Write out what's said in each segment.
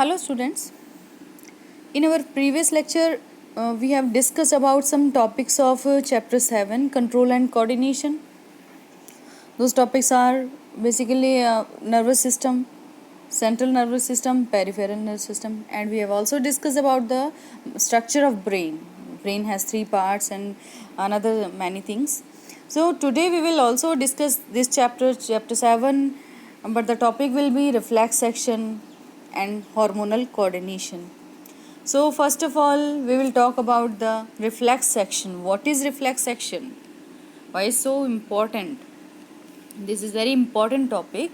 Hello students, in our previous lecture we have discussed about some topics of chapter 7 control and coordination. Those topics are basically nervous system, central nervous system, peripheral nervous system, and we have also discussed about the structure of brain. Brain has 3 parts and another many things. So today we will also discuss this chapter 7, but the topic will be reflex section and hormonal coordination. So first of all, we will talk about the reflex section. What is reflex section? Why is so important? This is very important topic.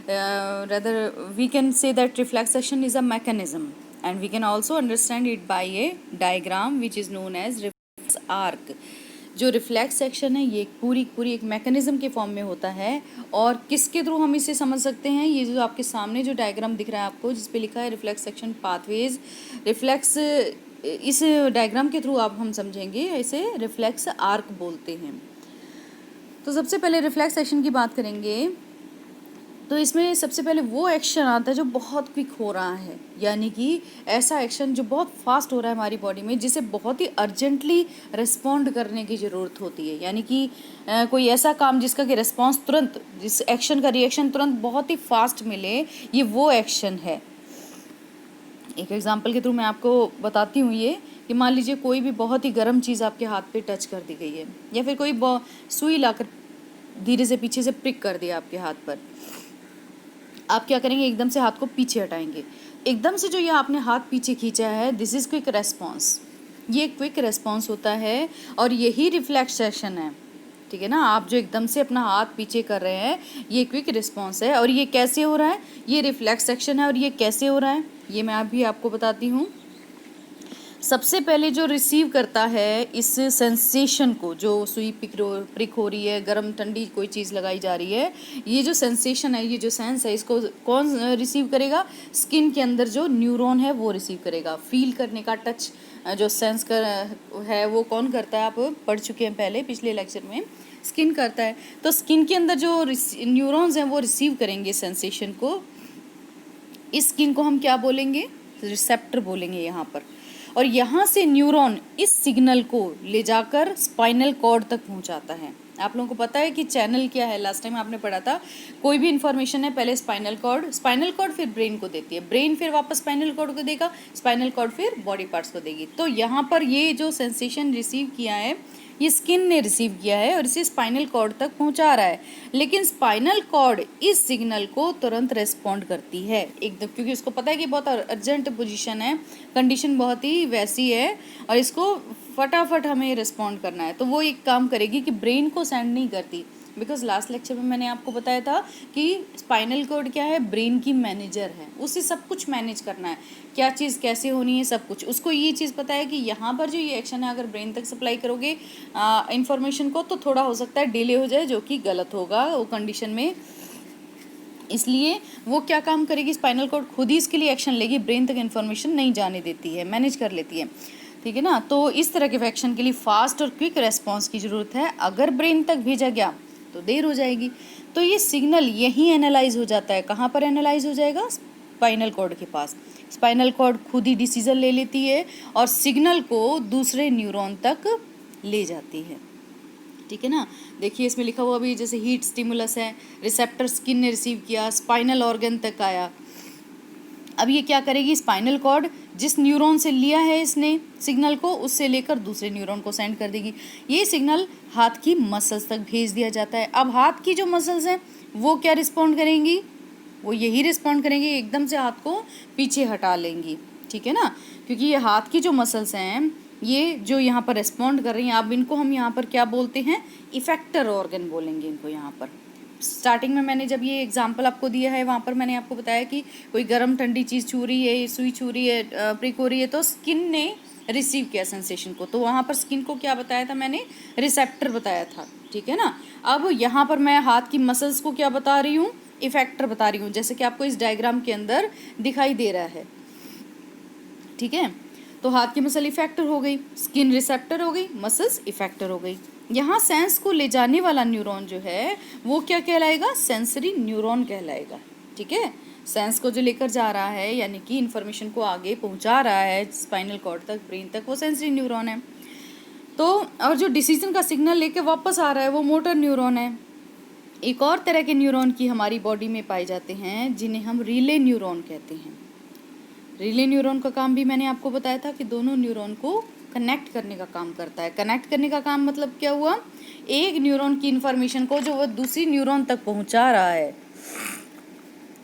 Rather, we can say that reflex section is a mechanism, and we can also understand it by a diagram which is known as reflex arc. जो reflex section है ये पूरी एक mechanism के form में होता है, और किसके थ्रू हम इसे समझ सकते हैं? ये जो आपके सामने जो डायग्राम दिख रहा है आपको, जिस पे लिखा है रिफ्लेक्स सेक्शन पाथवेज रिफ्लेक्स, इस डायग्राम के थ्रू आप हम समझेंगे, इसे रिफ्लेक्स आर्क बोलते हैं। तो सबसे पहले रिफ्लेक्स एक्शन की बात करेंगे, तो इसमें सबसे पहले वो एक्शन आता है जो बहुत क्विक हो रहा है, यानी कि ऐसा एक्शन जो बहुत फास्ट हो रहा है हमारी बॉडी में, जिसे बहुत ही अर्जेंटली रिस्पॉन्ड करने की ज़रूरत होती है। यानी कि कोई ऐसा काम जिसका कि रिस्पॉन्स तुरंत, जिस एक्शन का रिएक्शन तुरंत बहुत ही फास्ट मिले, ये वो एक्शन है। एक एग्जांपल के थ्रू मैं आपको बताती हूँ ये कि मान लीजिए कोई भी बहुत ही गर्म चीज़ आपके हाथ पे टच कर दी गई है, या फिर कोई सुई लाकर धीरे से पीछे से प्रिक कर दिया आपके हाथ पर। आप क्या करेंगे? एकदम से हाथ को पीछे हटाएंगे। एकदम से जो ये आपने हाथ पीछे खींचा है, दिस इज़ क्विक रेस्पॉन्स। ये क्विक रेस्पॉन्स होता है और यही रिफ्लेक्स एक्शन है, ठीक है ना। आप जो एकदम से अपना हाथ पीछे कर रहे हैं, ये क्विक रिस्पॉन्स है। और ये कैसे हो रहा है? ये रिफ्लेक्स एक्शन है। और ये कैसे हो रहा है ये मैं अभी आपको बताती हूँ। सबसे पहले जो रिसीव करता है इस सेंसेशन को, जो सुई प्रिक हो रही है, गर्म ठंडी कोई चीज़ लगाई जा रही है, ये जो सेंसेशन है, ये जो सेंस है, इसको कौन रिसीव करेगा? स्किन के अंदर जो न्यूरॉन है वो रिसीव करेगा। फील करने का, टच जो सेंस कर है, वो कौन करता है? आप पढ़ चुके हैं पहले पिछले लेक्चर में, स्किन करता है। तो स्किन के अंदर जो न्यूरॉन्स हैं वो रिसीव करेंगे सेंसेशन को। इस स्किन को हम क्या बोलेंगे? रिसेप्टर बोलेंगे यहाँ पर। और यहाँ से न्यूरॉन इस सिग्नल को ले जाकर स्पाइनल कॉर्ड तक पहुँचाता है। आप लोगों को पता है कि चैनल क्या है? लास्ट टाइम आपने पढ़ा था, कोई भी इन्फॉर्मेशन है पहले स्पाइनल कॉर्ड फिर ब्रेन को देती है, ब्रेन फिर वापस स्पाइनल कॉर्ड को देगा, स्पाइनल कॉर्ड फिर बॉडी पार्ट्स को देगी। तो यहाँ पर ये जो सेंसेशन रिसीव किया है, ये स्किन ने रिसीव किया है और इसे स्पाइनल कॉर्ड तक पहुंचा रहा है। लेकिन स्पाइनल कॉर्ड इस सिग्नल को तुरंत रेस्पॉन्ड करती है एकदम, क्योंकि उसको पता है कि बहुत अर्जेंट पोजीशन है, कंडीशन बहुत ही वैसी है और इसको फटाफट हमें रिस्पॉन्ड करना है। तो वो एक काम करेगी कि ब्रेन को सेंड नहीं करती, बिकॉज लास्ट लेक्चर में मैंने आपको बताया था कि स्पाइनल कॉर्ड क्या है? ब्रेन की मैनेजर है, उसे सब कुछ मैनेज करना है, क्या चीज़ कैसे होनी है, सब कुछ। उसको ये चीज़ पता है कि यहाँ पर जो ये एक्शन है, अगर ब्रेन तक सप्लाई करोगे इन्फॉर्मेशन को, तो थोड़ा हो सकता है डिले हो जाए, जो कि गलत होगा वो कंडीशन में। इसलिए वो क्या काम करेगी? स्पाइनल कॉर्ड खुद ही इसके लिए एक्शन लेगी, ब्रेन तक इन्फॉर्मेशन नहीं जाने देती है, मैनेज कर लेती है, ठीक है ना। तो इस तरह के एक्शन के लिए फास्ट और क्विक रेस्पॉन्स की ज़रूरत है। अगर ब्रेन तक भेजा गया तो देर हो जाएगी। तो ये सिग्नल यहीं एनालाइज हो जाता है। कहाँ पर एनालाइज हो जाएगा? स्पाइनल कॉर्ड के पास। स्पाइनल कॉर्ड खुद ही डिसीजन ले लेती है और सिग्नल को दूसरे न्यूरॉन तक ले जाती है, ठीक है ना। देखिए इसमें लिखा हुआ भी, जैसे हीट स्टिमुलस है, रिसेप्टर स्किन ने रिसीव किया, स्पाइनल ऑर्गन तक आया। अब ये क्या करेगी? स्पाइनल कॉर्ड जिस न्यूरॉन से लिया है इसने सिग्नल को, उससे लेकर दूसरे न्यूरॉन को सेंड कर देगी। ये सिग्नल हाथ की मसल्स तक भेज दिया जाता है। अब हाथ की जो मसल्स हैं वो क्या रिस्पॉन्ड करेंगी? वो यही रिस्पॉन्ड करेंगी, एकदम से हाथ को पीछे हटा लेंगी, ठीक है ना। क्योंकि ये हाथ की जो मसल्स हैं, ये जो यहाँ पर रिस्पॉन्ड कर रही हैं, अब इनको हम यहाँ पर क्या बोलते हैं? इफेक्टर ऑर्गन बोलेंगे इनको। यहाँ पर स्टार्टिंग में मैंने जब ये एग्जांपल आपको दिया है, वहाँ पर मैंने आपको बताया कि कोई गर्म ठंडी चीज़ छू रही है, सुई छू रही है, प्रिक हो रही है, तो स्किन ने रिसीव किया सेंसेशन को। तो वहाँ पर स्किन को क्या बताया था मैंने? रिसेप्टर बताया था, ठीक है ना। अब यहाँ पर मैं हाथ की मसल्स को क्या बता रही हूँ? इफेक्टर बता रही हूँ, जैसे कि आपको इस डायग्राम के अंदर दिखाई दे रहा है, ठीक है। तो हाथ की मसल इफेक्टर हो गई, स्किन रिसेप्टर हो गई, मसल्स इफेक्टर हो गई। यहाँ सेंस को ले जाने वाला न्यूरॉन जो है वो क्या कहलाएगा? सेंसरी न्यूरॉन कहलाएगा, ठीक है। सेंस को जो लेकर जा रहा है, यानी कि इन्फॉर्मेशन को आगे पहुंचा रहा है स्पाइनल कॉर्ड तक, ब्रेन तक, वो सेंसरी न्यूरॉन है। तो और जो डिसीजन का सिग्नल लेके वापस आ रहा है वो मोटर न्यूरॉन है। एक और तरह के न्यूरॉन की हमारी बॉडी में पाए जाते हैं जिन्हें हम रिले न्यूरॉन कहते हैं। रिले न्यूरॉन का काम भी मैंने आपको बताया था कि दोनों न्यूरॉन को कनेक्ट करने का काम करता है। कनेक्ट करने का काम मतलब क्या हुआ, एक न्यूरॉन की इन्फॉर्मेशन को जो वो दूसरी न्यूरॉन तक पहुंचा रहा है,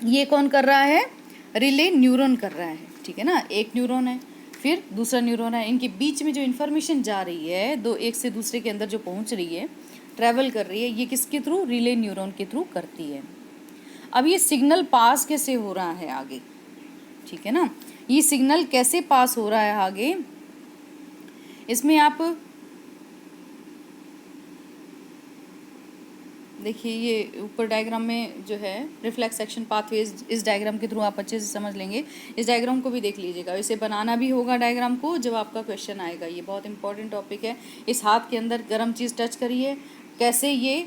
ये कौन कर रहा है, रिले न्यूरॉन कर रहा है। ठीक है ना, एक न्यूरॉन है फिर दूसरा न्यूरॉन है, इनके बीच में जो इन्फॉर्मेशन जा रही है, दो एक से दूसरे के अंदर जो पहुंच रही है, ट्रैवल कर रही है, ये किसके थ्रू, रिले न्यूरॉन के थ्रू करती है। अब ये सिग्नल पास कैसे हो रहा है आगे, ठीक है ना, ये सिग्नल कैसे पास हो रहा है आगे, इसमें आप देखिए, ये ऊपर डायग्राम में जो है रिफ्लेक्स एक्शन पाथवेज, इस डायग्राम के थ्रू आप अच्छे से समझ लेंगे। इस डायग्राम को भी देख लीजिएगा, इसे बनाना भी होगा डायग्राम को जब आपका क्वेश्चन आएगा। ये बहुत इंपॉर्टेंट टॉपिक है। इस हाथ के अंदर गर्म चीज़ टच करिए, कैसे ये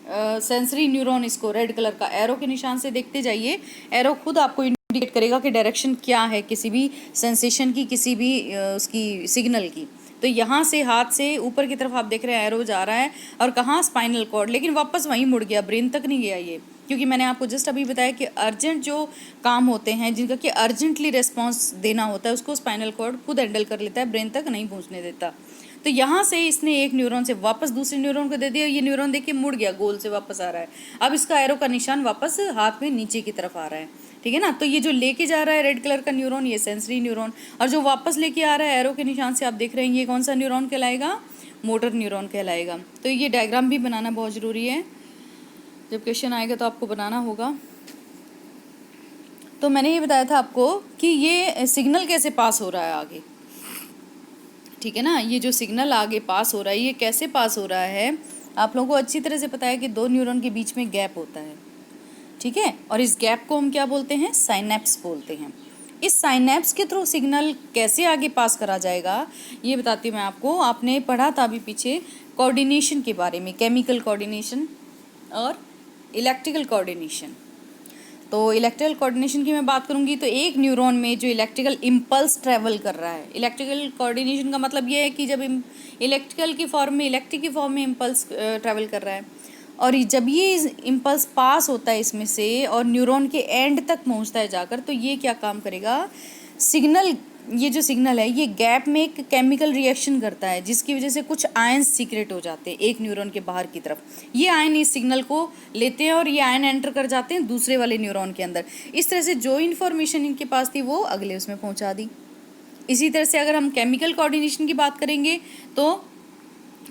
सेंसरी न्यूरॉन, इसको रेड कलर का एरो के निशान से देखते जाइए। एरो खुद आपको इंडिकेट करेगा कि डायरेक्शन क्या है किसी भी सेंसेशन की, किसी भी उसकी सिग्नल की। तो यहाँ से हाथ से ऊपर की तरफ आप देख रहे हैं एरो जा रहा है, और कहाँ, स्पाइनल कॉर्ड, लेकिन वापस वहीं मुड़ गया, ब्रेन तक नहीं गया ये, क्योंकि मैंने आपको जस्ट अभी बताया कि अर्जेंट जो काम होते हैं जिनका कि अर्जेंटली रिस्पॉन्स देना होता है, उसको स्पाइनल कॉर्ड खुद हैंडल कर लेता है, ब्रेन तक नहीं पहुँचने देता। तो यहाँ से इसने एक न्यूरॉन से वापस दूसरे न्यूरॉन को दे दिया, ये न्यूरॉन देखिए मुड़ गया, गोल से वापस आ रहा है। अब इसका एरो का निशान वापस हाथ में नीचे की तरफ आ रहा है, ठीक है ना। तो ये जो लेके जा रहा है रेड कलर का न्यूरॉन, ये सेंसरी न्यूरॉन, और जो वापस लेके आ रहा है एरो के निशान से, आप देख रहे हैं, ये कौन सा न्यूरॉन कहलाएगा, मोटर न्यूरॉन कहलाएगा। तो ये डायग्राम भी बनाना बहुत ज़रूरी है, जब क्वेश्चन आएगा तो आपको बनाना होगा। तो मैंने ये बताया था आपको कि ये सिग्नल कैसे पास हो रहा है आगे, ठीक है ना। ये जो सिग्नल आगे पास हो रहा है, ये कैसे पास हो रहा है, आप लोगों को अच्छी तरह से पता है कि दो न्यूरॉन के बीच में गैप होता है, ठीक है, और इस गैप को हम क्या बोलते हैं, साइनेप्स बोलते हैं। इस साइनेप्स के थ्रू सिग्नल कैसे आगे पास करा जाएगा, ये बताती हूँ मैं आपको। आपने पढ़ा था अभी पीछे कोऑर्डिनेशन के बारे में, केमिकल कोऑर्डिनेशन और इलेक्ट्रिकल कोऑर्डिनेशन। तो इलेक्ट्रिकल कोऑर्डिनेशन की मैं बात करूंगी तो एक न्यूरॉन में जो इलेक्ट्रिकल इम्पल्स ट्रैवल कर रहा है, इलेक्ट्रिकल कोऑर्डिनेशन का मतलब ये है कि जब इलेक्ट्रिकल की फॉर्म में, इलेक्ट्रिक की फॉर्म में इम्पल्स ट्रैवल कर रहा है, और जब ये इम्पल्स पास होता है इसमें से और न्यूरॉन के एंड तक पहुंचता है जाकर, तो ये क्या काम करेगा, सिग्नल, ये जो सिग्नल है ये गैप में एक केमिकल रिएक्शन करता है, जिसकी वजह से कुछ आयंस सीक्रेट हो जाते हैं एक न्यूरॉन के बाहर की तरफ। ये आयन इस सिग्नल को लेते हैं और ये आयन एंटर कर जाते हैं दूसरे वाले न्यूरॉन के अंदर। इस तरह से जो इन्फॉर्मेशन इनके पास थी वो अगले उसमें पहुंचा दी। इसी तरह से अगर हम केमिकल कोऑर्डिनेशन की बात करेंगे तो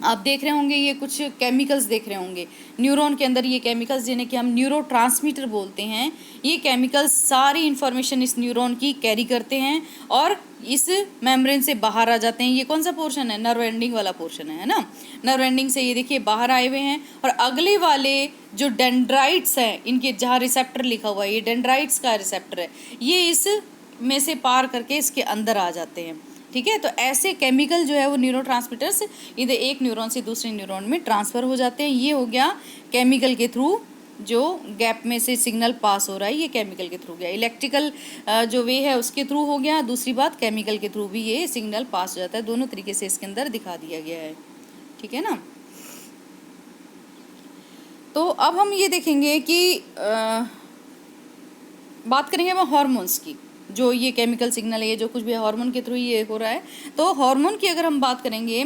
आप देख रहे होंगे, ये कुछ केमिकल्स देख रहे होंगे न्यूरॉन के अंदर, ये केमिकल्स जिन्हें कि हम न्यूरोट्रांसमीटर बोलते हैं, ये केमिकल्स सारी इन्फॉर्मेशन इस न्यूरॉन की कैरी करते हैं और इस मेम्ब्रेन से बाहर आ जाते हैं। ये कौन सा पोर्शन है, नर्व एंडिंग वाला पोर्शन है ना। नर्व एंडिंग से ये देखिए बाहर आए हुए हैं, और अगले वाले जो डेंड्राइट्स हैं, इनके जहाँ रिसेप्टर लिखा हुआ है, ये डेंड्राइट्स का रिसेप्टर है, ये इस में से पार करके इसके अंदर आ जाते हैं, ठीक है। तो ऐसे केमिकल जो है वो न्यूरोट्रांसमीटर्स इधर एक न्यूरॉन से दूसरे न्यूरॉन में ट्रांसफ़र हो जाते हैं। ये हो गया केमिकल के थ्रू जो गैप में से सिग्नल पास हो रहा है, ये केमिकल के थ्रू गया। इलेक्ट्रिकल जो वे है उसके थ्रू हो गया, दूसरी बात केमिकल के थ्रू भी ये सिग्नल पास हो जाता है। दोनों तरीके से इसके अंदर दिखा दिया गया है, ठीक है ना। तो अब हम ये देखेंगे कि बात करेंगे हम हार्मोन्स की। जो ये केमिकल सिग्नल है, ये जो कुछ भी हार्मोन के थ्रू ये हो रहा है, तो हार्मोन की अगर हम बात करेंगे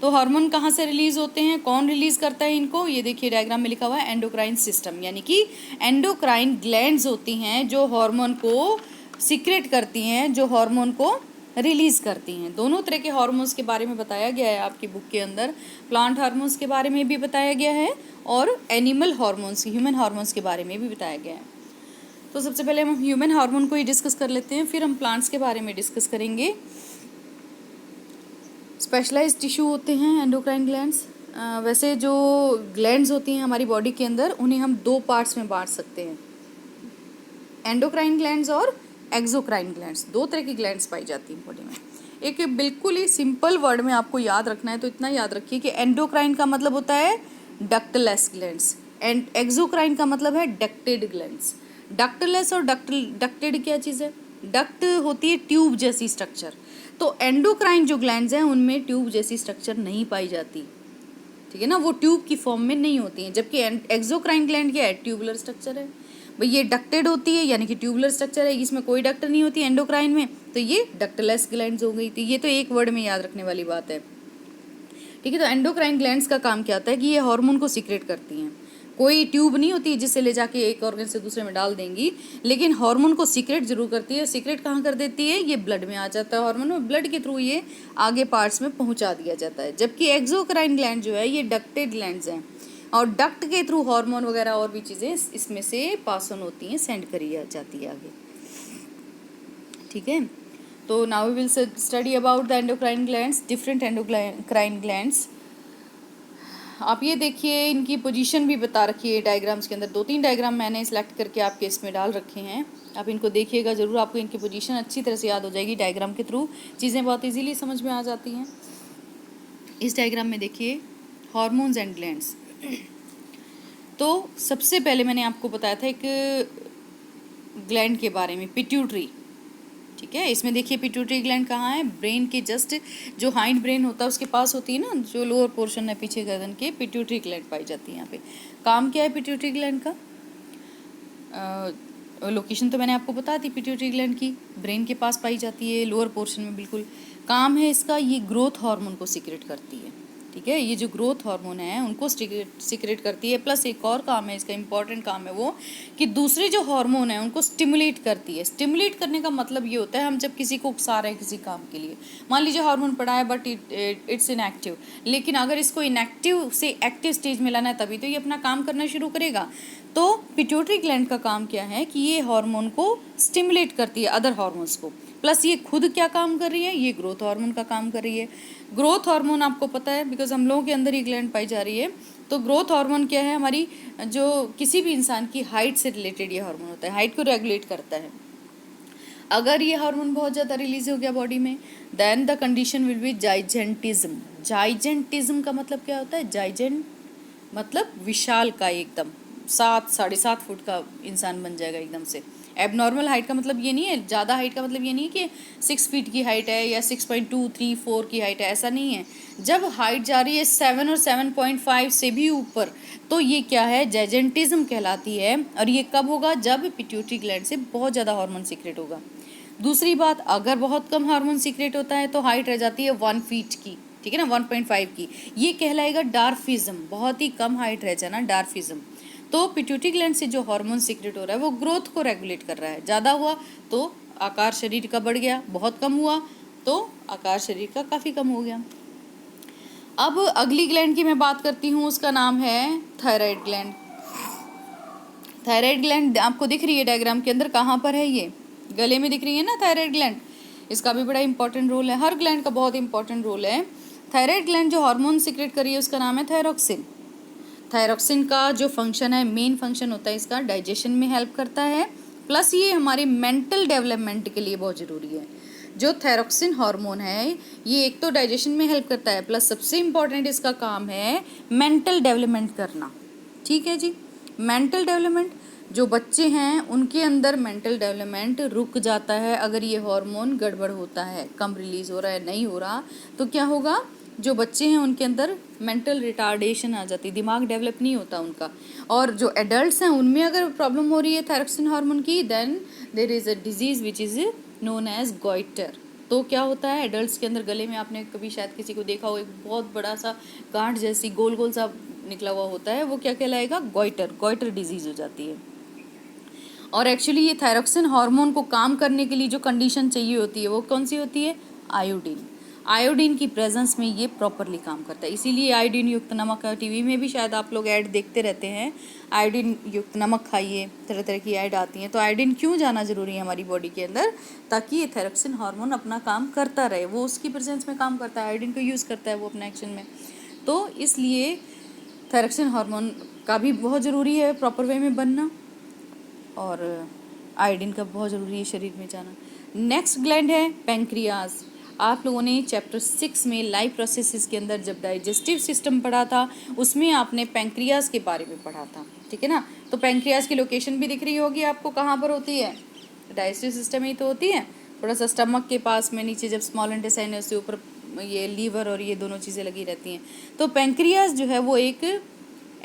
तो हार्मोन कहाँ से रिलीज होते हैं, कौन रिलीज करता है इनको, ये देखिए डायग्राम में लिखा हुआ है एंडोक्राइन सिस्टम, यानी कि एंडोक्राइन ग्लैंड्स होती हैं जो हार्मोन को सीक्रेट करती हैं, जो हार्मोन को रिलीज करती हैं। दोनों तरह के हार्मोन्स के बारे में बताया गया है आपकी बुक के अंदर। प्लांट हार्मोन्स के बारे में भी बताया गया है और एनिमल हार्मोन्स, ह्यूमन हार्मोन्स के बारे में भी बताया गया है। तो सबसे पहले हम ह्यूमन हार्मोन को ही डिस्कस कर लेते हैं, फिर हम प्लांट्स के बारे में डिस्कस करेंगे। स्पेशलाइज्ड टिश्यू होते हैं एंडोक्राइन ग्लैंड्स। वैसे जो ग्लैंड्स होती हैं हमारी बॉडी के अंदर, उन्हें हम दो पार्ट्स में बांट सकते हैं, एंडोक्राइन ग्लैंड्स और एक्सोक्राइन ग्लैंड्स। दो तरह की ग्लैंड्स पाई जाती हैं बॉडी में। एक बिल्कुल ही सिंपल वर्ड में आपको याद रखना है, तो इतना याद रखिए कि एंडोक्राइन का मतलब होता है डक्टलेस ग्लैंड्स एंड एक्सोक्राइन का मतलब है डक्टेड ग्लैंड्स। डक्टलेस और डक्टेड क्या चीज़ है? डक्ट होती है ट्यूब जैसी स्ट्रक्चर, तो एंडोक्राइन जो ग्लैंड्स हैं उनमें ट्यूब जैसी स्ट्रक्चर नहीं पाई जाती, ठीक है ना, वो ट्यूब की फॉर्म में नहीं होती हैं। जबकि एक्सोक्राइन ग्लैंड क्या है? ट्यूबुलर स्ट्रक्चर है भाई, ये डक्टेड होती है यानी कि ट्यूबुलर स्ट्रक्चर है, इसमें कोई डक्ट नहीं होती एंडोक्राइन में, तो ये डक्टलेस ग्लैंड्स हो गई। तो ये तो एक वर्ड में याद रखने वाली बात है, ठीक है। तो एंडोक्राइन ग्लैंड्स का काम क्या होता है कि ये हार्मोन को सीक्रेट करती हैं, कोई ट्यूब नहीं होती जिससे ले जाके एक ऑर्गन से दूसरे में डाल देंगी, लेकिन हार्मोन को सीक्रेट जरूर करती है। सीक्रेट कहाँ कर देती है? ये ब्लड में आ जाता है हार्मोन, और ब्लड के थ्रू ये आगे पार्ट्स में पहुंचा दिया जाता है। जबकि एक्सोक्राइन ग्लैंड जो है ये डक्टेड ग्लैंड्स हैं, और डक्ट के थ्रू हार्मोन वगैरह और भी चीज़ें इसमें से पास ऑन होती हैं, सेंड करी जाती है आगे, ठीक है। तो now we will study about the endocrine glands, different endocrine glands. आप ये देखिए, इनकी पोजीशन भी बता रखी है डायग्राम्स के अंदर, 2-3 डायग्राम मैंने सिलेक्ट करके आपके इसमें डाल रखे हैं, आप इनको देखिएगा ज़रूर, आपको इनकी पोजीशन अच्छी तरह से याद हो जाएगी। डायग्राम के थ्रू चीज़ें बहुत इजीली समझ में आ जाती हैं। इस डायग्राम में देखिए हार्मोन्स एंड ग्लैंड्स। तो सबसे पहले मैंने आपको बताया था एक ग्लैंड के बारे में, पिट्यूटरी, ठीक है। इसमें देखिए पिट्यूटरी ग्लैंड कहाँ है? ब्रेन के जस्ट जो हाइंड ब्रेन होता है उसके पास होती है ना, जो लोअर पोर्शन है पीछे गर्दन के, पिट्यूटरी ग्लैंड पाई जाती है यहाँ पे। काम क्या है पिट्यूटरी ग्लैंड का? लोकेशन तो मैंने आपको बता दी पिट्यूटरी ग्लैंड की, ब्रेन के पास पाई जाती है, लोअर पोर्शन में बिल्कुल। काम है इसका, ये ग्रोथ हार्मोन को सीक्रेट करती है, ठीक है। ये जो ग्रोथ हार्मोन है उनको सीक्रेट करती है, प्लस एक और काम है इसका, इंपॉर्टेंट काम है वो, कि दूसरे जो हार्मोन है उनको स्टिमुलेट करती है। स्टिमुलेट करने का मतलब ये होता है, हम जब किसी को उकसा रहे हैं किसी काम के लिए, मान लीजिए हार्मोन पड़ा है बट इट्स इनएक्टिव, लेकिन अगर इसको इनएक्टिव से एक्टिव स्टेज में लाना है तभी तो ये अपना काम करना शुरू करेगा। तो पिट्यूटरी ग्लैंड का काम क्या है कि ये हार्मोन को स्टिमुलेट करती है, अदर हार्मोन्स को, प्लस ये खुद क्या काम कर रही है? ये ग्रोथ हार्मोन का काम कर रही है। ग्रोथ हार्मोन आपको पता है बिकॉज हम लोगों के अंदर ही ग्लैंड पाई जा रही है। तो ग्रोथ हार्मोन क्या है? हमारी जो किसी भी इंसान की हाइट से रिलेटेड ये हार्मोन होता है, हाइट को रेगुलेट करता है। अगर ये हार्मोन बहुत ज़्यादा रिलीज हो गया बॉडी में, then the condition will be gigantism. Gigantism का मतलब क्या होता है? जाइजेंट मतलब विशाल का, एकदम 7-7.5 फुट का इंसान बन जाएगा एकदम से। एबनॉर्मल हाइट का मतलब ये नहीं है, ज़्यादा हाइट का मतलब ये नहीं है कि 6 फीट की हाइट है या 6.2, 3, 4 की हाइट है, ऐसा नहीं है। जब हाइट जा रही है 7 और 7.5 से भी ऊपर, तो ये क्या है? जाइजेंटिज्म कहलाती है। और ये कब होगा? जब पिट्यूटरी ग्लैंड से बहुत ज़्यादा हार्मोन सीक्रेट होगा। दूसरी बात, अगर बहुत कम हार्मोन सीक्रेट होता है तो हाइट रह जाती है 1 फीट की, ठीक है ना, 1.5 की, ये कहलाएगा डार्फिज्म। बहुत ही कम हाइट रह जाना, डार्फिज्म। तो पिट्यूटरी ग्लैंड से जो हार्मोन सीक्रेट हो रहा है वो ग्रोथ को रेगुलेट कर रहा है। ज़्यादा हुआ तो आकार शरीर का बढ़ गया, बहुत कम हुआ तो आकार शरीर का काफ़ी कम हो गया। अब अगली ग्लैंड की मैं बात करती हूँ, उसका नाम है थायराइड ग्लैंड। थायराइड ग्लैंड आपको दिख रही है डायग्राम के अंदर, कहाँ पर है? ये गले में दिख रही है ना थायराइड ग्लैंड। इसका भी बड़ा इंपॉर्टेंट रोल है, हर ग्लैंड का बहुत इंपॉर्टेंट रोल है। थायराइड ग्लैंड जो हार्मोन सीक्रेट कर रही है उसका नाम है थायरोक्सिन। थायरोक्सिन का जो फंक्शन है, मेन फंक्शन होता है इसका, डाइजेशन में हेल्प करता है, प्लस ये हमारे मेंटल डेवलपमेंट के लिए बहुत ज़रूरी है। जो थायरोक्सिन हार्मोन है ये एक तो डाइजेशन में हेल्प करता है, प्लस सबसे इम्पॉर्टेंट इसका काम है मेंटल डेवलपमेंट करना, ठीक है जी। मेंटल डेवलपमेंट, जो बच्चे हैं उनके अंदर मेंटल डेवलपमेंट रुक जाता है अगर ये हार्मोन गड़बड़ होता है, कम रिलीज हो रहा है, नहीं हो रहा, तो क्या होगा? जो बच्चे हैं उनके अंदर मेंटल रिटार्डेशन आ जाती है, दिमाग डेवलप नहीं होता उनका। और जो एडल्ट्स हैं उनमें अगर प्रॉब्लम हो रही है थायरोक्सिन हार्मोन की, then there is a disease which is known as goiter. तो क्या होता है एडल्ट्स के अंदर, गले में आपने कभी शायद किसी को देखा हो, एक बहुत बड़ा सा गांठ जैसी गोल गोल सा निकला हुआ होता है, वो क्या कहलाएगा? गॉइटर। गॉइटर डिजीज़ हो जाती है। और एक्चुअली ये थायरोक्सिन हार्मोन को काम करने के लिए जो कंडीशन चाहिए होती है वो कौन सी होती है? आयोडीन। आयोडीन की प्रेजेंस में ये प्रॉपरली काम करता है, इसीलिए आयोडीन युक्त नमक, टीवी में भी शायद आप लोग ऐड देखते रहते हैं, आयोडीन युक्त नमक खाइए, तरह तरह की ऐड आती हैं। तो आयोडीन क्यों जाना ज़रूरी है हमारी बॉडी के अंदर? ताकि ये थायरोक्सिन हार्मोन अपना काम करता रहे, वो उसकी प्रेजेंस में काम करता है, आयोडीन को यूज़ करता है वो अपने एक्शन में। तो इसलिए थायरोक्सिन हार्मोन का भी बहुत ज़रूरी है प्रॉपर वे में बनना, और आयोडीन का बहुत ज़रूरी है शरीर में जाना। नेक्स्ट ग्लैंड है पेंक्रियाज। आप लोगों ने चैप्टर 6 में लाइफ प्रोसेसेस के अंदर जब डाइजेस्टिव सिस्टम पढ़ा था उसमें आपने पैंक्रियाज के बारे में पढ़ा था, ठीक है ना। तो पैंक्रियाज की लोकेशन भी दिख रही होगी आपको, कहाँ पर होती है, डाइजेस्टिव सिस्टम ही तो होती है, थोड़ा सा स्टमक के पास में नीचे जब स्मॉल इंटेस्टाइन है उसके ऊपर ये लीवर और ये दोनों चीज़ें लगी रहती हैं। तो पैंक्रियाज जो है वो एक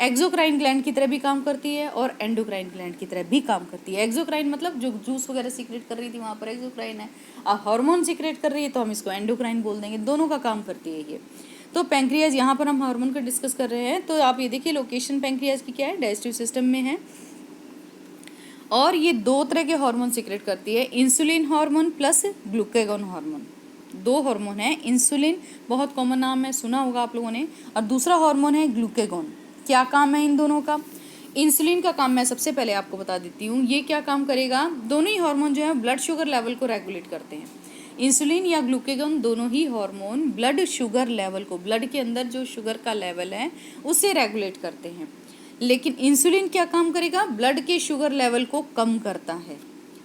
एक्सोक्राइन ग्लैंड की तरह भी काम करती है और एंडोक्राइन ग्लैंड की तरह भी काम करती है। एक्सोक्राइन मतलब जो जूस वगैरह सीक्रेट कर रही थी वहाँ पर एक्सोक्राइन है, और हार्मोन सीक्रेट कर रही है तो हम इसको एंडोक्राइन बोल देंगे, दोनों का काम करती है ये। तो पैंक्रियाज, यहाँ पर हम हार्मोन का डिस्कस कर रहे हैं, तो आप ये देखिए लोकेशन पैंक्रियाज की क्या है, डाइजेस्टिव सिस्टम में है, और ये दो तरह के हार्मोन सीक्रेट करती है, insulin hormone plus glucagon hormone. दो हार्मोन है, इंसुलिन बहुत कॉमन नाम है, सुना होगा आप लोगों ने, और दूसरा हार्मोन है ग्लूकागॉन। क्या काम है इन दोनों का? इंसुलिन का काम मैं सबसे पहले आपको बता देती हूँ, ये क्या काम करेगा, दोनों ही हार्मोन जो है ब्लड शुगर लेवल को रेगुलेट करते हैं। इंसुलिन या ग्लूकागॉन दोनों ही हार्मोन ब्लड शुगर लेवल को, ब्लड के अंदर जो शुगर का लेवल है उसे रेगुलेट करते हैं। लेकिन इंसुलिन क्या काम करेगा, ब्लड के शुगर लेवल को कम करता है,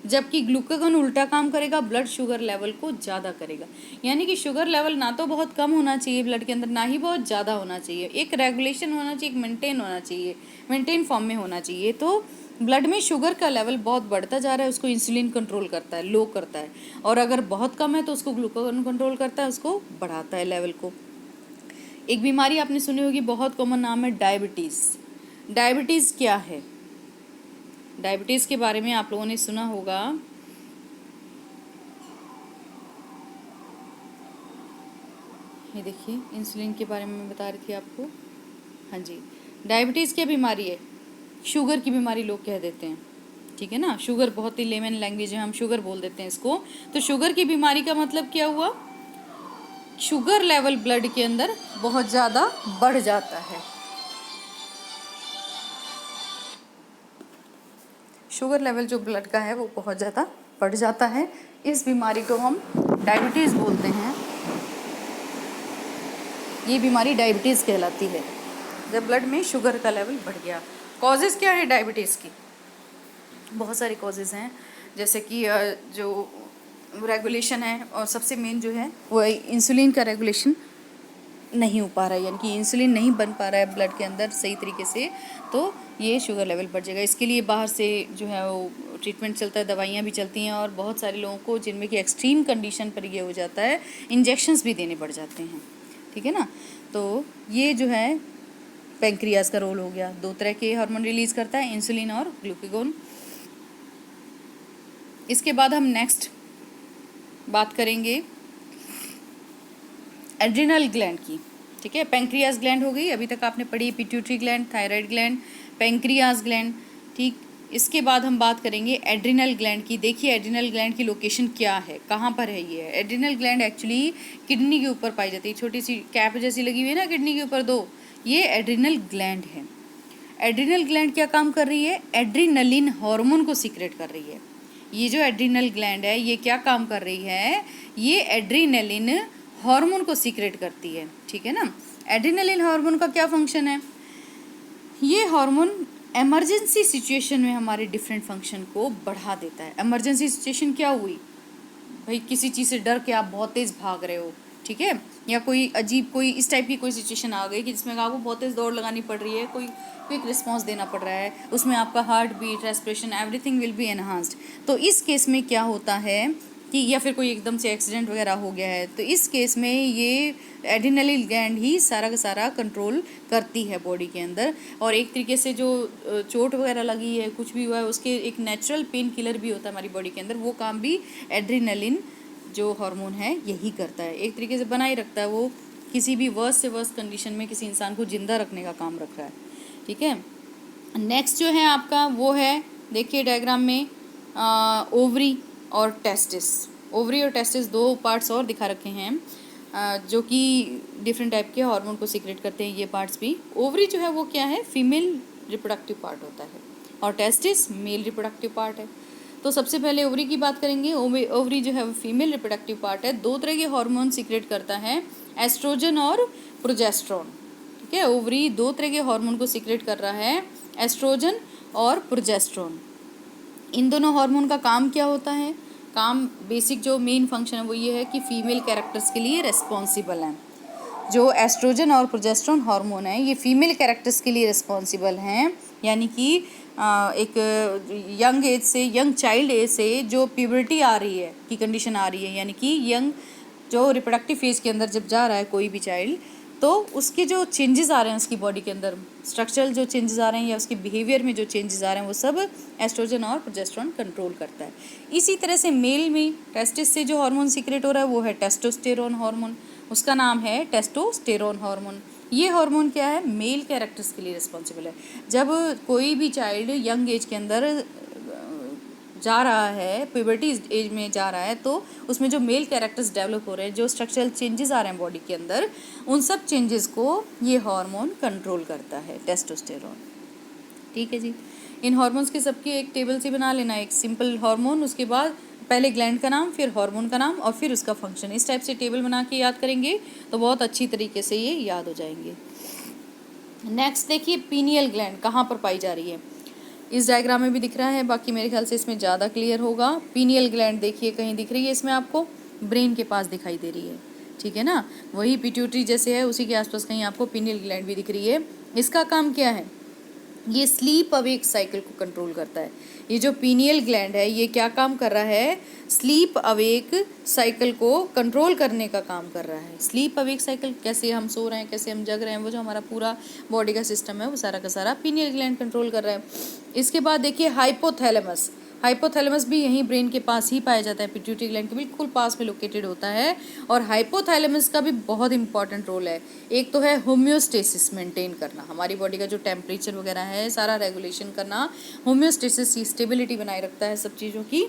जबकि ग्लूकागॉन उल्टा काम करेगा, ब्लड शुगर लेवल को ज़्यादा करेगा। यानी कि शुगर लेवल ना तो बहुत कम होना चाहिए ब्लड के अंदर, ना ही बहुत ज़्यादा होना चाहिए, एक रेगुलेशन होना चाहिए, एक मेंटेन होना चाहिए, मेंटेन फॉर्म में होना चाहिए। तो ब्लड में शुगर का लेवल बहुत बढ़ता जा रहा है, उसको इंसुलिन कंट्रोल करता है, लो करता है, और अगर बहुत कम है तो उसको ग्लूकागॉन कंट्रोल करता है, उसको बढ़ाता है लेवल को। एक बीमारी आपने सुनी होगी, बहुत कॉमन नाम है डायबिटीज़। डायबिटीज़ क्या है? डायबिटीज़ के बारे में आप लोगों ने सुना होगा, ये देखिए इंसुलिन के बारे में मैं बता रही थी आपको। हाँ जी, डायबिटीज़ क्या बीमारी है? शुगर की बीमारी लोग कह देते हैं, ठीक है ना, शुगर बहुत ही लेमन लैंग्वेज में हम शुगर बोल देते हैं इसको। तो शुगर की बीमारी का मतलब क्या हुआ, शुगर लेवल ब्लड के अंदर बहुत ज़्यादा बढ़ जाता है, शुगर लेवल जो ब्लड का है वो बहुत ज़्यादा बढ़ जाता है। इस बीमारी को हम डायबिटीज़ बोलते हैं, ये बीमारी डायबिटीज़ कहलाती है, जब ब्लड में शुगर का लेवल बढ़ गया। कॉजेज़ क्या है डायबिटीज़ की? बहुत सारे कॉजेज़ हैं, जैसे कि जो रेगुलेशन है, और सबसे मेन जो है वो इंसुलिन का रेगुलेशन नहीं हो पा रहा है, यानी कि इंसुलिन नहीं बन पा रहा है ब्लड के अंदर सही तरीके से, तो ये शुगर लेवल बढ़ जाएगा। इसके लिए बाहर से जो है वो ट्रीटमेंट चलता है, दवाइयाँ भी चलती हैं, और बहुत सारे लोगों को जिनमें कि एक्सट्रीम कंडीशन पर ये हो जाता है, इंजेक्शंस भी देने पड़ जाते हैं, ठीक है ना। तो ये जो है पैंक्रियाज का रोल हो गया, दो तरह के हार्मोन रिलीज़ करता है, इंसुलिन और ग्लूकागॉन। इसके बाद हम नेक्स्ट बात करेंगे एड्रिनल ग्लैंड की, ठीक है। पैंक्रियाज ग्लैंड हो गई, अभी तक आपने पढ़ी, pituitary gland, thyroid gland, pancreas gland, ठीक। इसके बाद हम बात करेंगे एड्रिनल ग्लैंड की। देखिए एड्रिनल ग्लैंड की लोकेशन क्या है, कहाँ पर है ये? एड्रिनल ग्लैंड एक्चुअली किडनी के ऊपर पाई जाती है, छोटी सी कैप जैसी लगी हुई है ना किडनी के ऊपर दो, ये एड्रिनल ग्लैंड है। एड्रिनल ग्लैंड क्या काम कर रही है? एड्रिनलिन हार्मोन को सीक्रेट कर रही है। ये जो एड्रिनल ग्लैंड है ये क्या काम कर रही है? ये एड्रिनलिन हार्मोन को सीक्रेट करती है, ठीक है ना। एड्रिनलिन हार्मोन का क्या फंक्शन है? ये हार्मोन इमरजेंसी सिचुएशन में हमारे डिफरेंट फंक्शन को बढ़ा देता है। इमरजेंसी सिचुएशन क्या हुई भाई, किसी चीज़ से डर के आप बहुत तेज़ भाग रहे हो, ठीक है, या कोई अजीब कोई इस टाइप की कोई सिचुएशन आ गई कि जिसमें आपको बहुत तेज़ दौड़ लगानी पड़ रही है, कोई क्विक रिस्पॉन्स देना पड़ रहा है, उसमें आपका heart beat, respiration, everything will be enhanced. तो इस केस में क्या होता है कि, या फिर कोई एकदम से एक्सीडेंट वगैरह हो गया है, तो इस केस में ये एड्रिनल ग्लैंड ही सारा का सारा कंट्रोल करती है बॉडी के अंदर। और एक तरीके से जो चोट वगैरह लगी है, कुछ भी हुआ है, उसके एक नेचुरल पेन किलर भी होता है हमारी बॉडी के अंदर, वो काम भी एड्रिनलिन जो हार्मोन है यही करता है, एक तरीके से बनाए रखता है। वो किसी भी वर्स्ट से वर्स्ट कंडीशन में किसी इंसान को जिंदा रखने का काम रख रहा है, ठीक है। नेक्स्ट जो है आपका वो है, देखिए डायग्राम में ओवरी और टेस्टिस। ओवरी और टेस्टिस दो पार्ट्स और दिखा रखे हैं जो कि डिफरेंट टाइप के हार्मोन को सीक्रेट करते हैं। ये पार्ट्स भी, ओवरी जो है वो क्या है, फीमेल रिप्रोडक्टिव पार्ट होता है, और टेस्टिस मेल रिप्रोडक्टिव पार्ट है। तो सबसे पहले ओवरी की बात करेंगे। ओवरी जो है वो फीमेल रिप्रोडक्टिव पार्ट है, दो तरह के हार्मोन सीक्रेट करता है, एस्ट्रोजन और प्रोजेस्ट्रॉन, ठीक है। ओवरी दो तरह के हार्मोन को सीक्रेट कर रहा है, एस्ट्रोजन और प्रोजेस्ट्रॉन। इन दोनों हार्मोन का काम क्या होता है? काम, बेसिक जो मेन फंक्शन है वो ये है कि फीमेल कैरेक्टर्स के लिए रिस्पॉन्सिबल हैं। जो एस्ट्रोजन और प्रोजेस्टेरोन हार्मोन है ये फीमेल कैरेक्टर्स के लिए रिस्पॉन्सिबल हैं, यानी कि एक यंग एज से, यंग चाइल्ड एज से जो प्यूबर्टी आ रही है की कंडीशन आ रही है, यानी कि यंग जो रिप्रोडक्टिव फेज के अंदर जब जा रहा है कोई भी चाइल्ड, तो उसके जो चेंजेस आ रहे हैं उसकी बॉडी के अंदर, स्ट्रक्चरल जो चेंजेस आ रहे हैं या उसके बिहेवियर में जो चेंजेस आ रहे हैं, वो सब एस्ट्रोजन और प्रोजेस्टेरोन कंट्रोल करता है। इसी तरह से मेल में टेस्टिस से जो हार्मोन सीक्रेट हो रहा है वो है टेस्टोस्टेरोन हार्मोन, उसका नाम है टेस्टोस्टेरोन हार्मोन। ये हार्मोन क्या है, मेल कैरेक्टर्स के लिए रिस्पॉन्सिबल है। जब कोई भी चाइल्ड यंग एज के अंदर जा रहा है, प्यूबर्टी एज में जा रहा है, तो उसमें जो मेल कैरेक्टर्स डेवलप हो रहे हैं, जो स्ट्रक्चरल चेंजेस आ रहे हैं बॉडी के अंदर, उन सब चेंजेस को ये हार्मोन कंट्रोल करता है, टेस्टोस्टेरोन। ठीक है जी। इन हार्मोन्स के सबकी एक टेबल से बना लेना, एक सिंपल हार्मोन, उसके बाद पहले ग्लैंड का नाम, फिर हार्मोन का नाम और फिर उसका फंक्शन। इस टाइप से टेबल बना के याद करेंगे तो बहुत अच्छी तरीके से ये याद हो जाएंगे। नेक्स्ट देखिए, पीनियल ग्लैंड कहाँ पर पाई जा रही है। इस डायग्राम में भी दिख रहा है, बाकी मेरे ख्याल से इसमें ज़्यादा क्लियर होगा। पीनियल ग्लैंड देखिए कहीं दिख रही है इसमें आपको, ब्रेन के पास दिखाई दे रही है, ठीक है ना। वही पिट्यूटरी जैसे है उसी के आसपास कहीं आपको पीनियल ग्लैंड भी दिख रही है। इसका काम क्या है, ये स्लीप अवेक साइकिल को कंट्रोल करता है। ये जो पीनियल ग्लैंड है ये क्या काम कर रहा है, स्लीप अवेक साइकिल को कंट्रोल करने का काम कर रहा है। स्लीप अवेक साइकिल, कैसे हम सो रहे हैं, कैसे हम जग रहे हैं, वो जो हमारा पूरा बॉडी का सिस्टम है वो सारा का सारा पीनियल ग्लैंड कंट्रोल कर रहा है। इसके बाद देखिए हाइपोथैलेमस, हाइपोथैलेमस भी यहीं ब्रेन के पास ही पाया जाता है, पिट्यूटरी ग्लैंड के बिल्कुल पास में लोकेटेड होता है। और हाइपोथैलेमस का भी बहुत इंपॉर्टेंट रोल है। एक तो है होम्योस्टेसिस मेंटेन करना, हमारी बॉडी का जो टेम्परेचर वगैरह है सारा रेगुलेशन करना, होम्योस्टेसिस की स्टेबिलिटी बनाए रखता है सब चीज़ों की।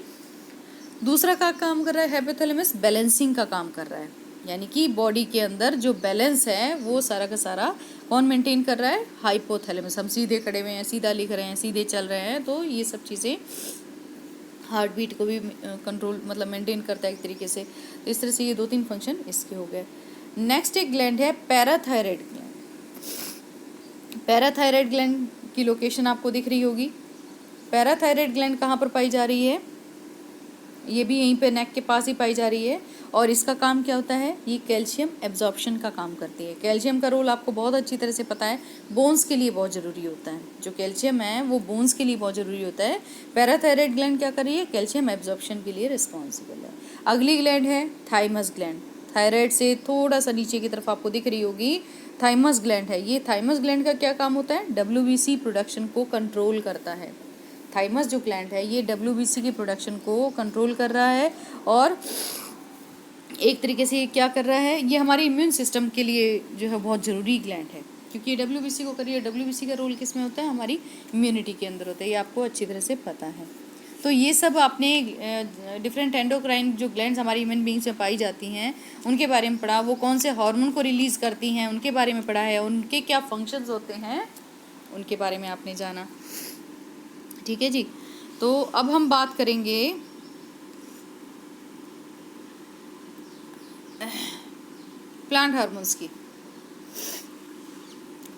दूसरा का काम कर रहा है हाइपोथैलेमस, बैलेंसिंग का काम कर रहा है, यानी कि बॉडी के अंदर जो बैलेंस है वो सारा का सारा कौन मेंटेन कर रहा है, हाइपोथैलेमस। हम सीधे खड़े हुए हैं, सीधा लिख रहे हैं, सीधे चल रहे हैं, तो ये सब चीज़ें हार्ट बीट को भी कंट्रोल मतलब मेंटेन करता है एक तरीके से। तो इस तरह से ये 2-3 फंक्शन इसके हो गए। नेक्स्ट एक ग्लैंड है पैराथायराइड ग्लैंड। पैराथायराइड ग्लैंड की लोकेशन आपको दिख रही होगी। पैराथायराइड ग्लैंड कहाँ पर पाई जा रही है, ये भी यहीं पे नेक के पास ही पाई जा रही है। और इसका काम क्या होता है, ये कैल्शियम एब्जॉर्प्शन का काम करती है। कैल्शियम का रोल आपको बहुत अच्छी तरह से पता है, बोन्स के लिए बहुत ज़रूरी होता है। जो कैल्शियम है वो बोन्स के लिए बहुत ज़रूरी होता है। पैराथायराइड ग्लैंड क्या कर रही है, कैल्शियम एब्जॉर्प्शन के लिए रिस्पॉन्सिबल है। अगली ग्लैंड है थाइमस ग्लैंड, थायराइड से थोड़ा सा नीचे की तरफ आपको दिख रही होगी, थाइमस ग्लैंड है। ये थाइमस ग्लैंड का क्या काम होता है, WBC प्रोडक्शन को कंट्रोल करता है। थाइमस जो ग्लैंड है ये WBC की प्रोडक्शन को कंट्रोल कर रहा है। और एक तरीके से ये क्या कर रहा है, ये हमारे इम्यून सिस्टम के लिए जो है बहुत ज़रूरी ग्लैंड है, क्योंकि ये WBC को करिए। WBC का रोल किस में होता है, हमारी इम्यूनिटी के अंदर होता है, ये आपको अच्छी तरह से पता है। तो ये सब आपने डिफरेंट एंडोक्राइन जो ग्लैंड्स हमारी ह्यूमन बींग्स में पाई जाती हैं उनके बारे में पढ़ा, वो कौन से हार्मोन को रिलीज़ करती हैं उनके बारे में पढ़ा है, उनके क्या फंक्शंस होते हैं उनके बारे में आपने जाना। ठीक है जी। तो अब हम बात करेंगे प्लांट हार्मोन्स की।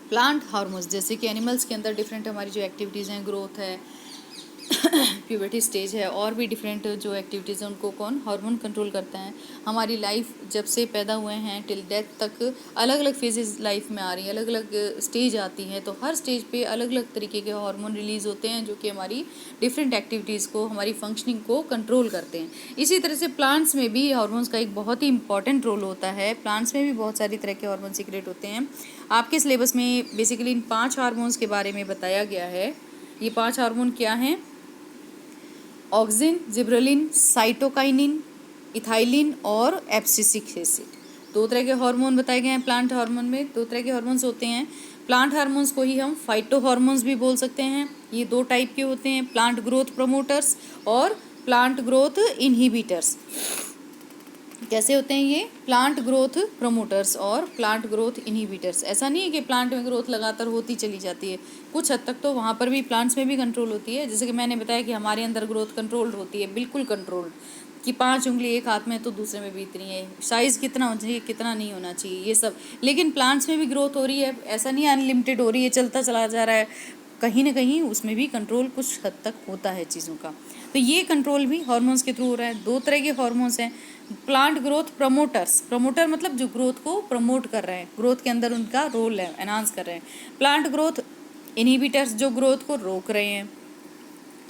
प्लांट हार्मोन्स जैसे कि एनिमल्स के अंदर डिफरेंट हमारी जो एक्टिविटीज़ हैं, ग्रोथ है, प्यूबर्टी स्टेज है, और भी डिफरेंट जो एक्टिविटीज़ हैं उनको कौन हार्मोन कंट्रोल करता है। हमारी लाइफ जब से पैदा हुए हैं टिल डेथ तक अलग अलग फेजेस लाइफ में आ रही हैं, अलग अलग स्टेज आती हैं, तो हर स्टेज पे अलग अलग तरीके के हार्मोन रिलीज़ होते हैं जो कि हमारी डिफरेंट एक्टिविटीज़ को, हमारी फंक्शनिंग को कंट्रोल करते हैं। इसी तरह से प्लांट्स में भी हार्मोन्स का एक बहुत ही इंपॉर्टेंट रोल होता है। प्लांट्स में भी बहुत सारी तरह के हार्मोन सीक्रेट होते हैं। आपके सिलेबस में बेसिकली इन 5 हार्मोन्स के बारे में बताया गया है। ये 5 हार्मोन क्या हैं, ऑक्सिन, जिब्रेलिन, साइटोकाइनिन, इथाइलिन और एब्सिसिक एसिड। 2 तरह के हार्मोन बताए गए हैं प्लांट हार्मोन में। 2 तरह के हार्मोन्स होते हैं। प्लांट हार्मोन्स को ही हम फाइटो हार्मोन्स भी बोल सकते हैं। ये 2 टाइप के होते हैं, प्लांट ग्रोथ प्रमोटर्स और प्लांट ग्रोथ इनहिबिटर्स। कैसे होते हैं ये, प्लांट ग्रोथ प्रमोटर्स और प्लांट ग्रोथ इनहिबिटर्स। ऐसा नहीं है कि प्लांट में ग्रोथ लगातार होती चली जाती है, कुछ हद तक तो वहाँ पर भी प्लांट्स में भी कंट्रोल होती है। जैसे कि मैंने बताया कि हमारे अंदर ग्रोथ कंट्रोल होती है, बिल्कुल कंट्रोल, कि 5 उंगली एक हाथ में तो दूसरे में भी इतनी है, साइज़ कितना होना चाहिए कितना नहीं होना चाहिए, ये सब। लेकिन प्लांट्स में भी ग्रोथ हो रही है, ऐसा नहीं अनलिमिटेड हो रही है, चलता चला जा रहा है, कहीं ना कहीं उसमें भी कंट्रोल कुछ हद तक होता है चीज़ों का। तो ये कंट्रोल भी हार्मोन्स के थ्रू हो रहा है। दो तरह के हार्मोन्स हैं, प्लांट ग्रोथ प्रमोटर्स, प्रमोटर मतलब जो ग्रोथ को प्रमोट कर रहे हैं, ग्रोथ के अंदर उनका रोल है, एनहांस कर रहे हैं। प्लांट ग्रोथ इनहिबिटर्स जो ग्रोथ को रोक रहे हैं,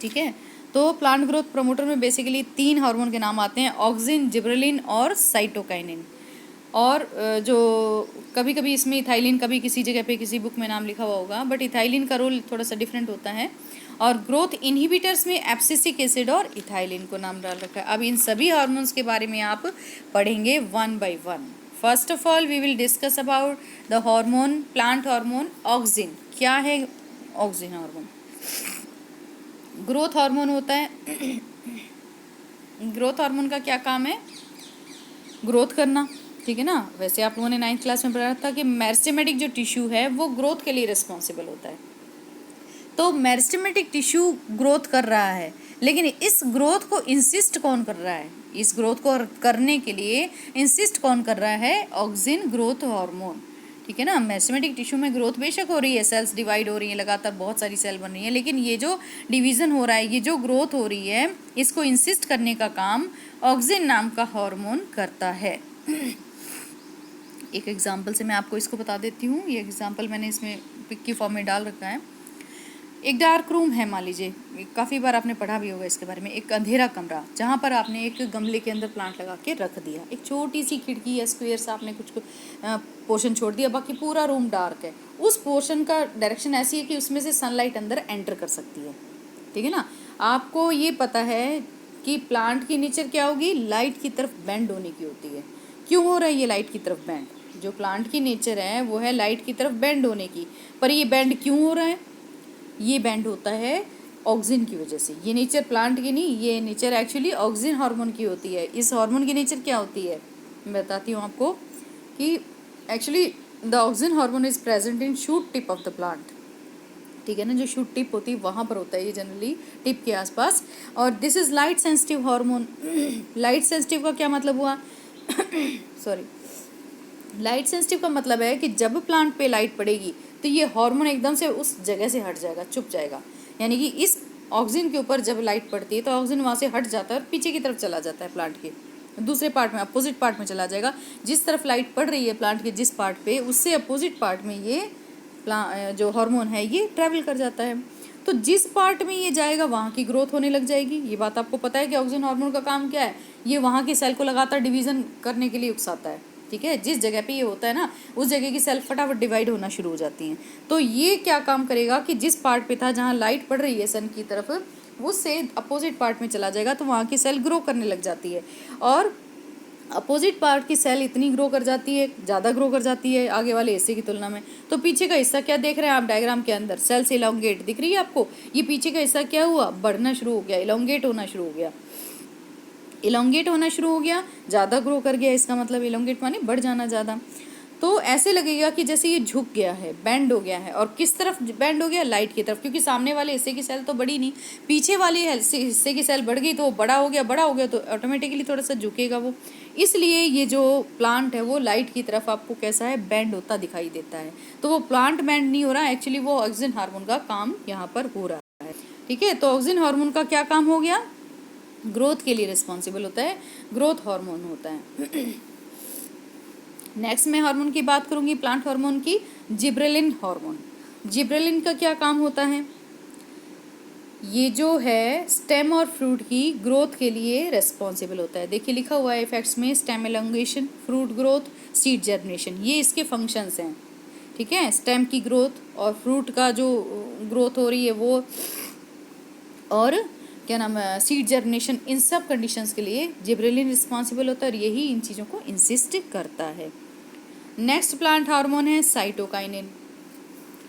ठीक है। तो प्लांट ग्रोथ प्रमोटर में बेसिकली 3 हार्मोन के नाम आते हैं, ऑक्सिन, जिब्रेलिन और साइटोकाइनिन। और जो कभी कभी इसमें इथाइलिन का भी किसी जगह पे किसी बुक में नाम लिखा हुआ होगा, बट इथाइलिन का रोल थोड़ा सा डिफरेंट होता है। और ग्रोथ इनहिबिटर्स में एब्सिसिक एसिड और इथाइलिन को नाम डाल रखा है। अब इन सभी हार्मोन्स के बारे में आप पढ़ेंगे one by one. First of all we will discuss about the hormone, plant hormone auxin. क्या है ऑक्सिन हार्मोन? ग्रोथ हार्मोन होता है। ग्रोथ हार्मोन का क्या काम है? ग्रोथ करना, ठीक है ना। वैसे आप लोगों ने 9th क्लास में पढ़ा था कि मेरिस्टेमेटिक जो टिश्यू है वो ग्रोथ के लिए रिस्पॉन्सिबल होता है। तो मेरिस्टेमेटिक टिश्यू ग्रोथ कर रहा है, लेकिन इस ग्रोथ को इंसिस्ट कौन कर रहा है? इस ग्रोथ को करने के लिए इंसिस्ट कौन कर रहा है? ऑक्सिन ग्रोथ हार्मोन, ठीक है ना। मेरिस्टेमेटिक टिश्यू में ग्रोथ बेशक हो रही है, सेल्स डिवाइड हो रही है, लगातार बहुत सारी सेल बन रही है, लेकिन ये जो डिवीज़न हो रहा है, ये जो ग्रोथ हो रही है, इसको इंसिस्ट करने का काम ऑक्सिन नाम का हार्मोन करता है। एक एग्जांपल से मैं आपको इसको बता देती हूँ। ये एग्जांपल मैंने इसमें पिक की फॉर्म में डाल रखा है। एक डार्क रूम है, मान लीजिए, काफ़ी बार आपने पढ़ा भी होगा इसके बारे में। एक अंधेरा कमरा जहाँ पर आपने एक गमले के अंदर प्लांट लगा के रख दिया, एक छोटी सी खिड़की या स्क्वायर सा आपने कुछ पोर्शन छोड़ दिया, बाकी पूरा रूम डार्क है। उस पोर्शन का डायरेक्शन ऐसी है कि उसमें से सनलाइट अंदर एंटर कर सकती है, ठीक है ना। आपको ये पता है कि प्लांट की नेचर क्या होगी? लाइट की तरफ बेंड होने की होती है। क्यों हो रहा है ये लाइट की तरफ बेंड? जो प्लांट की नेचर है वो है लाइट की तरफ बेंड होने की। पर ये बेंड क्यों हो रहा है? ये बेंड होता है ऑक्सिन की वजह से। ये नेचर प्लांट की नहीं, ये नेचर एक्चुअली ऑक्सिन हार्मोन की होती है। इस हार्मोन की नेचर क्या होती है मैं बताती हूँ आपको कि actually the auxin hormone is present in shoot tip of the plant, ठीक है ना। जो शूट टिप होती है वहाँ पर होता है ये, जनरली टिप के आसपास। और this is light sensitive hormone. Light sensitive का क्या मतलब हुआ? सॉरी, लाइट सेंसिटिव का मतलब है कि जब प्लांट पे लाइट पड़ेगी तो ये हार्मोन एकदम से उस जगह से हट जाएगा, चुप जाएगा। यानी कि इस ऑक्सिन के ऊपर जब लाइट पड़ती है तो ऑक्सिन वहाँ से हट जाता है और पीछे की तरफ चला जाता है, प्लांट के दूसरे पार्ट में, अपोजिट पार्ट में चला जाएगा। जिस तरफ लाइट पड़ रही है प्लांट के जिस पार्ट पे, उससे अपोजिट पार्ट में ये जो हार्मोन है ये ट्रैवल कर जाता है। तो जिस पार्ट में ये जाएगा वहाँ की ग्रोथ होने लग जाएगी। ये बात आपको पता है कि ऑक्सिन हार्मोन का काम क्या है? ये वहाँ की सेल को लगातार डिवीज़न करने के लिए उकसाता है, ठीक है। जिस जगह पे ये होता है ना, उस जगह की सेल फटाफट डिवाइड होना शुरू हो जाती हैं। तो ये क्या काम करेगा कि जिस पार्ट पे था जहाँ लाइट पड़ रही है सन की तरफ, उससे अपोजिट पार्ट में चला जाएगा, तो वहाँ की सेल ग्रो करने लग जाती है। और अपोजिट पार्ट की सेल इतनी ग्रो कर जाती है, ज़्यादा ग्रो कर जाती है आगे वाले हिस्से की तुलना में। तो पीछे का हिस्सा क्या देख रहे हैं आप डायग्राम के अंदर? सेल्स इलोंगेट दिख रही है आपको। ये पीछे का हिस्सा क्या हुआ? बढ़ना शुरू हो गया, इलोंगेट होना शुरू हो गया। इलोंगेट होना शुरू हो गया, ज़्यादा ग्रो कर गया, इसका मतलब इलोंगेट माने बढ़ जाना ज़्यादा। तो ऐसे लगेगा कि जैसे ये झुक गया है, बेंड हो गया है। और किस तरफ बेंड हो गया? लाइट की तरफ, क्योंकि सामने वाले हिस्से की सेल तो बढ़ी नहीं, पीछे वाले हिस्से की सेल बढ़ गई तो वो बड़ा हो गया, बड़ा हो गया तो ऑटोमेटिकली थोड़ा सा झुकेगा वो। इसलिए ये जो प्लांट है वो लाइट की तरफ आपको कैसा है? बेंड होता दिखाई देता है। तो वो प्लांट बेंड नहीं हो रहा, एक्चुअली वो ऑक्सिन हार्मोन का काम यहाँ पर हो रहा है, ठीक है। तो ऑक्सिन हार्मोन का क्या काम हो गया? ग्रोथ के लिए रिस्पॉन्सिबल होता है, ग्रोथ हार्मोन होता है। नेक्स्ट मैं हार्मोन की बात करूंगी, प्लांट हार्मोन की, जिब्रेलिन हार्मोन। जिब्रेलिन का क्या काम होता है? ये जो है स्टेम और फ्रूट की ग्रोथ के लिए रिस्पॉन्सिबल होता है। देखिए लिखा हुआ है इफेक्ट्स में, stem elongation, fruit growth, seed germination, ये इसके फंक्शंस हैं, ठीक है। स्टेम की ग्रोथ और फ्रूट का जो ग्रोथ हो रही है वो, और क्या नाम है, सीड जर्मिनेशन, इन सब कंडीशंस के लिए जिब्रेलिन रिस्पॉन्सिबल होता है और यही इन चीज़ों को इंसिस्ट करता है। नेक्स्ट प्लांट हार्मोन है साइटोकाइनिन।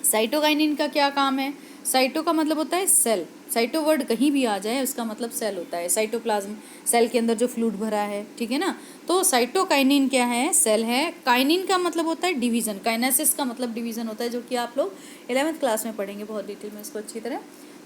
साइटोकाइनिन का क्या काम है? साइटो का मतलब होता है सेल, साइटो वर्ड कहीं भी आ जाए उसका मतलब सेल होता है। साइटोप्लाज्म, सेल के अंदर जो फ्लूइड भरा है, ठीक है ना। तो साइटोकाइनिन क्या है? सेल है। काइनिन का मतलब होता है डिवीज़न, काइनेसिस का मतलब डिवीज़न होता है, जो कि आप लोग 11th क्लास में पढ़ेंगे बहुत डिटेल में इसको अच्छी तरह।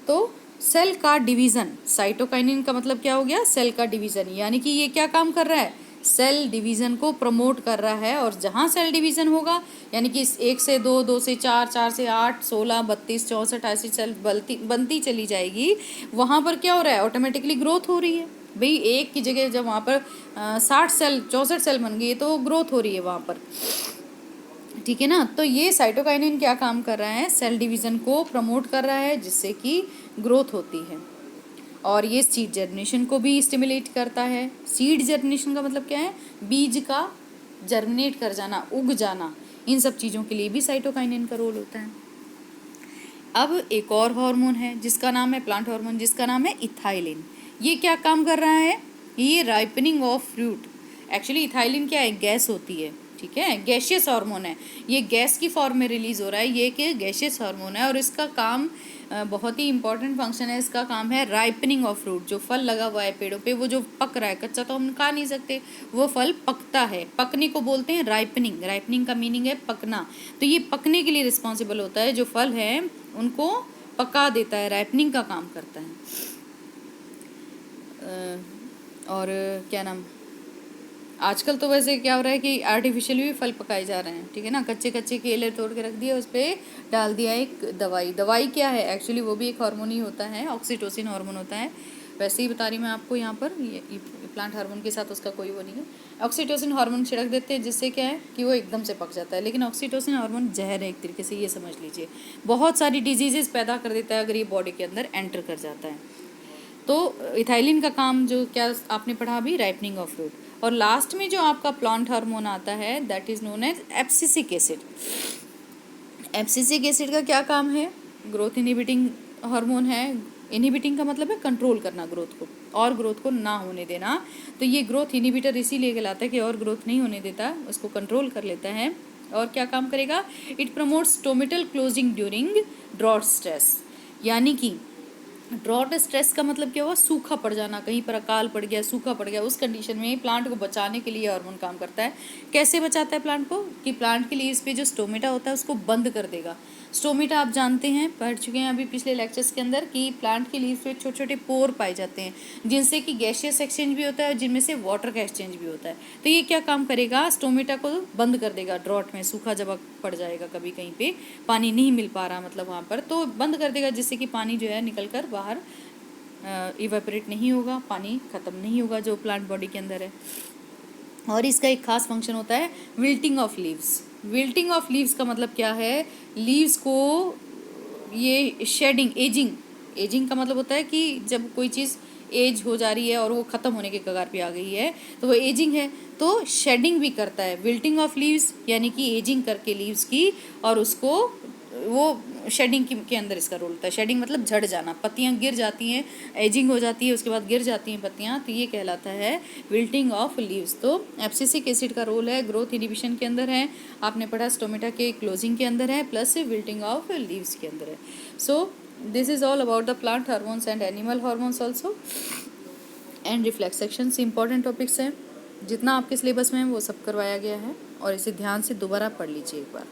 तो सेल का डिवीज़न, साइटोकाइनिन का मतलब क्या हो गया? सेल का डिवीज़न। यानी कि ये क्या काम कर रहा है? सेल डिवीज़न को प्रमोट कर रहा है। और जहाँ सेल डिवीज़न होगा यानी कि 1 से 2, 2 से 4, 4 से 8, 16, 32, 64 ऐसी सेल बनती चली जाएगी, वहाँ पर क्या हो रहा है, ऑटोमेटिकली ग्रोथ हो रही है। भाई एक की जगह जब वहाँ पर 60 सेल 64 सेल बन गई तो ग्रोथ हो रही है वहाँ पर, ठीक है ना। तो ये साइटोकाइनिन क्या काम कर रहा है, सेल डिवीज़न को प्रमोट कर रहा है जिससे कि ग्रोथ होती है। और ये सीड जर्मिनेशन को भी स्टिमुलेट करता है। सीड जर्मिनेशन का मतलब क्या है, बीज का जर्मिनेट कर जाना, उग जाना, इन सब चीज़ों के लिए भी साइटोकाइनिन का रोल होता है। अब एक और हार्मोन है जिसका नाम है, प्लांट हार्मोन जिसका नाम है इथाइलिन। ये क्या काम कर रहा है, ये ripening of fruit. Actually ethylene क्या है, गैस होती है, ठीक है, गैशियस हार्मोन है, ये गैस की फॉर्म में रिलीज हो रहा है, ये कि गैशियस हार्मोन है। और इसका काम बहुत ही इंपॉर्टेंट फंक्शन है, इसका काम है राइपनिंग ऑफ फ्रूट। जो फल लगा हुआ है पेड़ों पे, वो जो पक रहा है, कच्चा तो हम खा नहीं सकते, वो फल पकता है, पकने को बोलते हैं राइपनिंग। राइपनिंग का मीनिंग है पकना। तो ये पकने के लिए रिस्पॉन्सिबल होता है, जो फल है उनको पका देता है, राइपनिंग का काम करता है। और क्या नाम, आजकल तो वैसे क्या हो रहा है कि आर्टिफिशियली भी फल पकाए जा रहे हैं, ठीक है ना। कच्चे कच्चे केले तोड़ के रख दिए, उस पर डाल दिया एक दवाई। दवाई क्या है, एक्चुअली वो भी एक हार्मोन ही होता है, ऑक्सीटोसिन हार्मोन होता है। वैसे ही बता रही मैं आपको यहाँ पर, ये प्लांट हार्मोन के साथ उसका कोई वो नहीं है। ऑक्सीटोसिन हार्मोन छिड़क देते हैं जिससे क्या है कि वो एकदम से पक जाता है। लेकिन ऑक्सीटोसिन हार्मोन जहर है एक तरीके से, ये समझ लीजिए। बहुत सारी डिजीजेस पैदा कर देता है अगर ये बॉडी के अंदर एंटर कर जाता है। तो इथाइलिन का काम जो क्या आपने पढ़ा अभी, राइपनिंग ऑफ फ्रूट। और लास्ट में जो आपका प्लांट हार्मोन आता है that is known as abscisic acid. Abscisic acid का क्या काम है, ग्रोथ इनहिबिटिंग हार्मोन है। इनहिबिटिंग का मतलब है कंट्रोल करना ग्रोथ को, और ग्रोथ को ना होने देना। तो ये ग्रोथ इनहिबिटर इसीलिए कहलाता है कि और ग्रोथ नहीं होने देता, उसको कंट्रोल कर लेता है। और क्या काम करेगा, it promotes stomatal closing during drought stress. यानी कि ड्रॉट स्ट्रेस का मतलब क्या हुआ, सूखा पड़ जाना, कहीं पर अकाल पड़ गया, सूखा पड़ गया, उस कंडीशन में प्लांट को बचाने के लिए हार्मोन काम करता है। कैसे बचाता है प्लांट को, कि प्लांट के लिए इस पे जो स्टोमेटा होता है उसको बंद कर देगा। स्टोमेटा आप जानते हैं, पढ़ चुके हैं अभी पिछले लेक्चर्स के अंदर, कि प्लांट के लीव्स पे छोटे छोटे पोर पाए जाते हैं जिनसे कि गैशियस एक्सचेंज भी होता है और जिनमें से वाटर का एक्सचेंज भी होता है। तो ये क्या काम करेगा, स्टोमेटा को बंद कर देगा। ड्रॉट में सूखा जब पड़ जाएगा, कभी कहीं पे पानी नहीं मिल पा रहा मतलब वहाँ पर, तो बंद कर देगा जिससे कि पानी जो है निकल कर बाहर इवेपोरेट नहीं होगा, पानी ख़त्म नहीं होगा जो प्लांट बॉडी के अंदर है। और इसका एक खास फंक्शन होता है wilting of leaves. Wilting of leaves का मतलब क्या है, लीव्स को ये शेडिंग, एजिंग का मतलब होता है कि जब कोई चीज़ एज हो जा रही है और वो ख़त्म होने के कगार पे आ गई है तो वो एजिंग है। तो शेडिंग भी करता है, विल्टिंग ऑफ लीव्स यानी कि एजिंग करके लीव्स की, और उसको वो शेडिंग के अंदर इसका रोल होता है। शेडिंग मतलब झड़ जाना, पत्तियां गिर जाती हैं, एजिंग हो जाती है, उसके बाद गिर जाती हैं पत्तियां, तो ये कहलाता है विल्टिंग ऑफ लीव्स। तो एब्सिसिक एसिड का रोल है ग्रोथ इनहिबिशन के अंदर है, आपने पढ़ा स्टोमेटा के क्लोजिंग के अंदर है, प्लस विल्टिंग ऑफ लीव्स के अंदर है। So this is all about the plant hormones and animal hormones also. And reflex sections important topics हैं, जितना आपके सिलेबस में है वो सब करवाया गया है, और इसे ध्यान से दोबारा पढ़ लीजिए एक बार।